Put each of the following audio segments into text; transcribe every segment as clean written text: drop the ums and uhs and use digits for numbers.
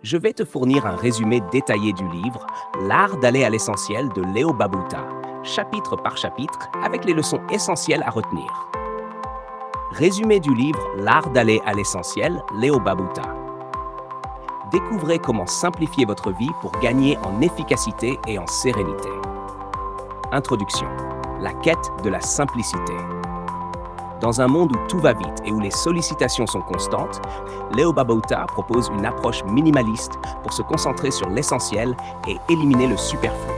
Je vais te fournir un résumé détaillé du livre L'art d'aller à l'essentiel de Leo Babauta, chapitre par chapitre, avec les leçons essentielles à retenir. Résumé du livre L'art d'aller à l'essentiel, Leo Babauta. Découvrez comment simplifier votre vie pour gagner en efficacité et en sérénité. Introduction. La quête de la simplicité. Dans un monde où tout va vite et où les sollicitations sont constantes, Leo Babauta propose une approche minimaliste pour se concentrer sur l'essentiel et éliminer le superflu.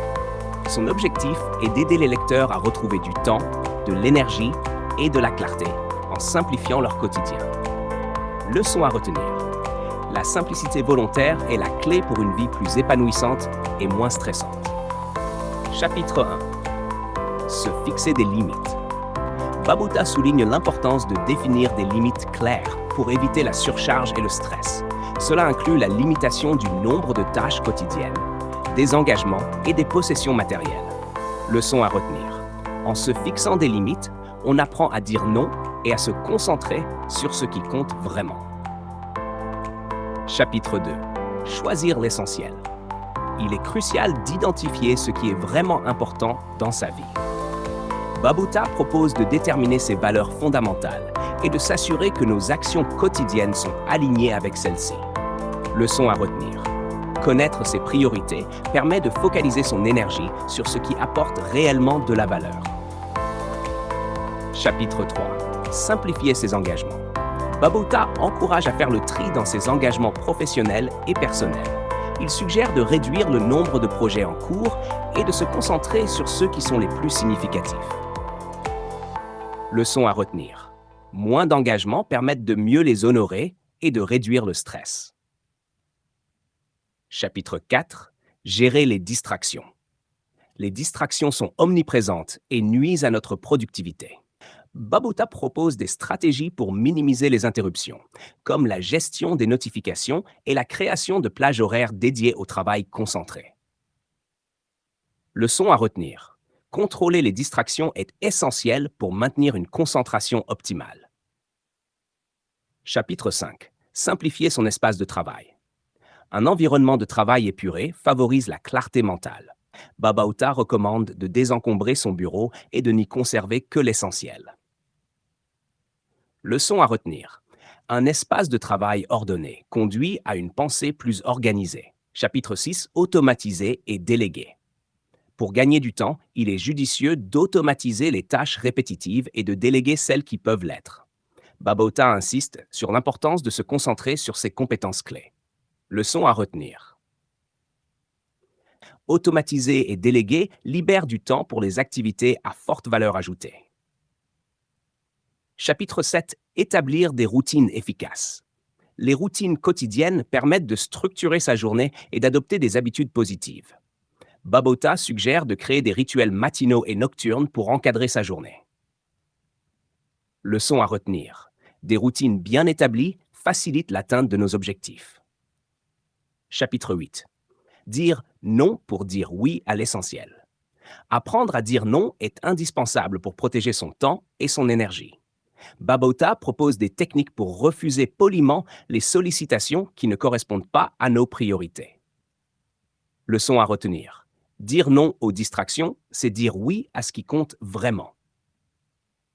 Son objectif est d'aider les lecteurs à retrouver du temps, de l'énergie et de la clarté en simplifiant leur quotidien. Leçon à retenir. La simplicité volontaire est la clé pour une vie plus épanouissante et moins stressante. Chapitre 1. Se fixer des limites. Babauta souligne l'importance de définir des limites claires pour éviter la surcharge et le stress. Cela inclut la limitation du nombre de tâches quotidiennes, des engagements et des possessions matérielles. Leçon à retenir. En se fixant des limites, on apprend à dire non et à se concentrer sur ce qui compte vraiment. Chapitre 2. Choisir l'essentiel. Il est crucial d'identifier ce qui est vraiment important dans sa vie. Babauta propose de déterminer ses valeurs fondamentales et de s'assurer que nos actions quotidiennes sont alignées avec celles-ci. Leçon à retenir. Connaître ses priorités permet de focaliser son énergie sur ce qui apporte réellement de la valeur. Chapitre 3. Simplifier ses engagements. Babauta encourage à faire le tri dans ses engagements professionnels et personnels. Il suggère de réduire le nombre de projets en cours et de se concentrer sur ceux qui sont les plus significatifs. Leçon à retenir. Moins d'engagements permettent de mieux les honorer et de réduire le stress. Chapitre 4. Gérer les distractions. Les distractions sont omniprésentes et nuisent à notre productivité. Babauta propose des stratégies pour minimiser les interruptions, comme la gestion des notifications et la création de plages horaires dédiées au travail concentré. Leçon à retenir. Contrôler les distractions est essentiel pour maintenir une concentration optimale. Chapitre 5. Simplifier son espace de travail. Un environnement de travail épuré favorise la clarté mentale. Babauta recommande de désencombrer son bureau et de n'y conserver que l'essentiel. Leçon à retenir. Un espace de travail ordonné conduit à une pensée plus organisée. Chapitre 6. Automatiser et déléguer. Pour gagner du temps, il est judicieux d'automatiser les tâches répétitives et de déléguer celles qui peuvent l'être. Babauta insiste sur l'importance de se concentrer sur ses compétences clés. Leçon à retenir. Automatiser et déléguer libère du temps pour les activités à forte valeur ajoutée. Chapitre 7. Établir des routines efficaces. Les routines quotidiennes permettent de structurer sa journée et d'adopter des habitudes positives. Babauta suggère de créer des rituels matinaux et nocturnes pour encadrer sa journée. Leçon à retenir. Des routines bien établies facilitent l'atteinte de nos objectifs. Chapitre 8. Dire non pour dire oui à l'essentiel. Apprendre à dire non est indispensable pour protéger son temps et son énergie. Babauta propose des techniques pour refuser poliment les sollicitations qui ne correspondent pas à nos priorités. Leçon à retenir. Dire non aux distractions, c'est dire oui à ce qui compte vraiment.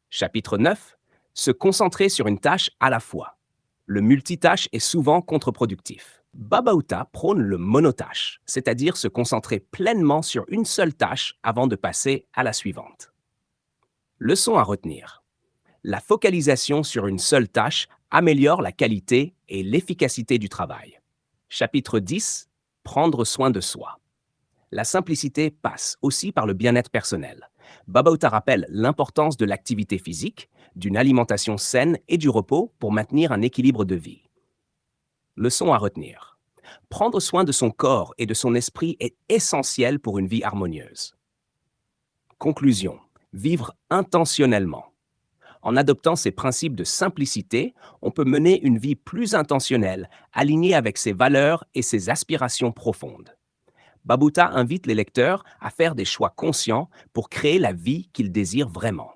Chapitre 9. Se concentrer sur une tâche à la fois. Le multitâche est souvent contre-productif. Babauta prône le monotâche, c'est-à-dire se concentrer pleinement sur une seule tâche avant de passer à la suivante. Leçon à retenir. La focalisation sur une seule tâche améliore la qualité et l'efficacité du travail. Chapitre 10. Prendre soin de soi. La simplicité passe aussi par le bien-être personnel. Babauta rappelle l'importance de l'activité physique, d'une alimentation saine et du repos pour maintenir un équilibre de vie. Leçon à retenir. Prendre soin de son corps et de son esprit est essentiel pour une vie harmonieuse. Conclusion. Vivre intentionnellement. En adoptant ces principes de simplicité, on peut mener une vie plus intentionnelle, alignée avec ses valeurs et ses aspirations profondes. Babauta invite les lecteurs à faire des choix conscients pour créer la vie qu'ils désirent vraiment.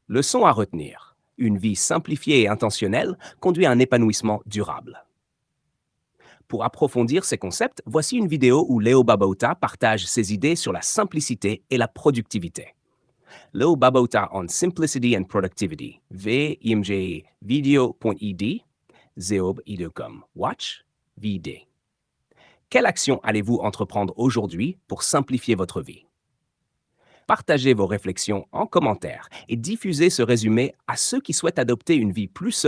Leçon à retenir. Une vie simplifiée et intentionnelle conduit à un épanouissement durable. Pour approfondir ces concepts, voici une vidéo où Leo Babauta partage ses idées sur la simplicité et la productivité. Leo Babauta on Simplicity and Productivity, v.img video.ed, zeob.com, watch, vd. Quelle action allez-vous entreprendre aujourd'hui pour simplifier votre vie? Partagez vos réflexions en commentaire et diffusez ce résumé à ceux qui souhaitent adopter une vie plus sereine